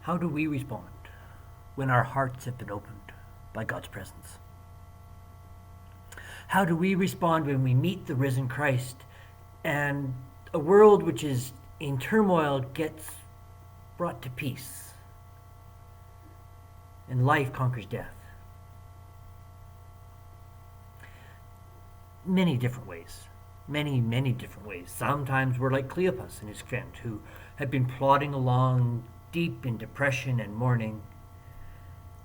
How do we respond when our hearts have been opened by God's presence? How do we respond when we meet the risen Christ and a world which is in turmoil gets brought to peace and life conquers death? Many different ways. Many different ways. Sometimes we're like Cleopas and his friend who had been plodding along deep in depression and mourning,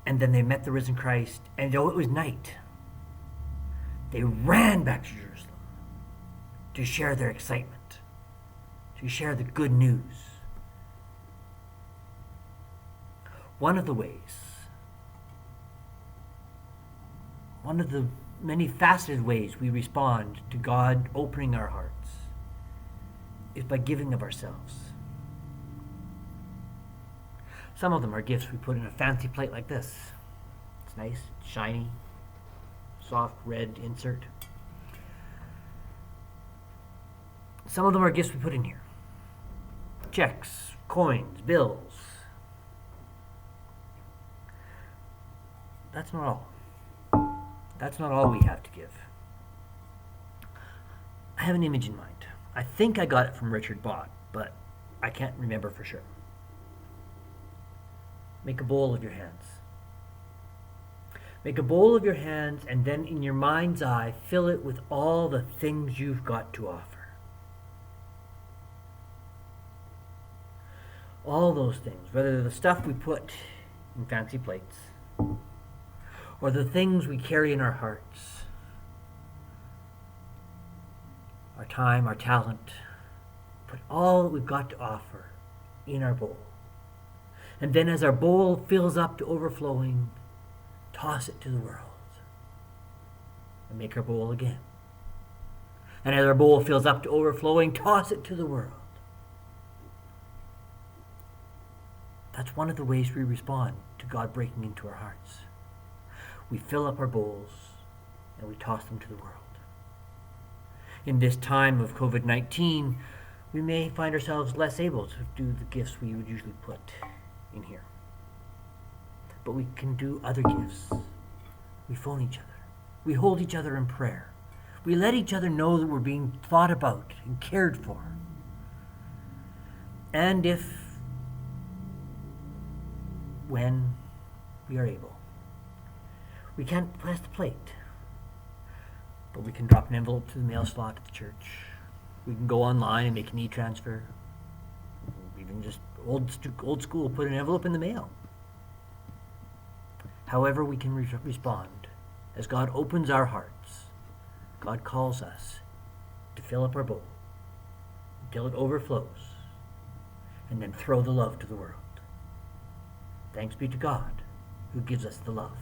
and then they met the risen Christ, and though it was night, they ran back to Jerusalem to share their excitement, to share the good news. One of the many faceted ways we respond to God opening our hearts is by giving of ourselves. Some of them are gifts we put in a fancy plate like this. It's nice, shiny, soft red insert. Some of them are gifts we put in here. Checks, coins, bills. That's not all. That's not all we have to give. I have an image in mind. I think I got it from Richard Bott, but I can't remember for sure. Make a bowl of your hands. Make a bowl of your hands, and then in your mind's eye, fill it with all the things you've got to offer. All those things, whether they're the stuff we put in fancy plates, or the things we carry in our hearts, our time, our talent, put all that we've got to offer in our bowl. And then as our bowl fills up to overflowing, toss it to the world and make our bowl again. And as our bowl fills up to overflowing, toss it to the world. That's one of the ways we respond to God breaking into our hearts. We fill up our bowls and we toss them to the world. In this time of COVID-19, we may find ourselves less able to do the gifts we would usually put in here. But we can do other gifts. We phone each other. We hold each other in prayer. We let each other know that we're being thought about and cared for. And when we are able, we can't pass the plate, but we can drop an envelope to the mail slot at the church. We can go online and make an e-transfer. Even just old school, put an envelope in the mail. However we can respond, as God opens our hearts, God calls us to fill up our bowl until it overflows, and then throw the love to the world. Thanks be to God who gives us the love.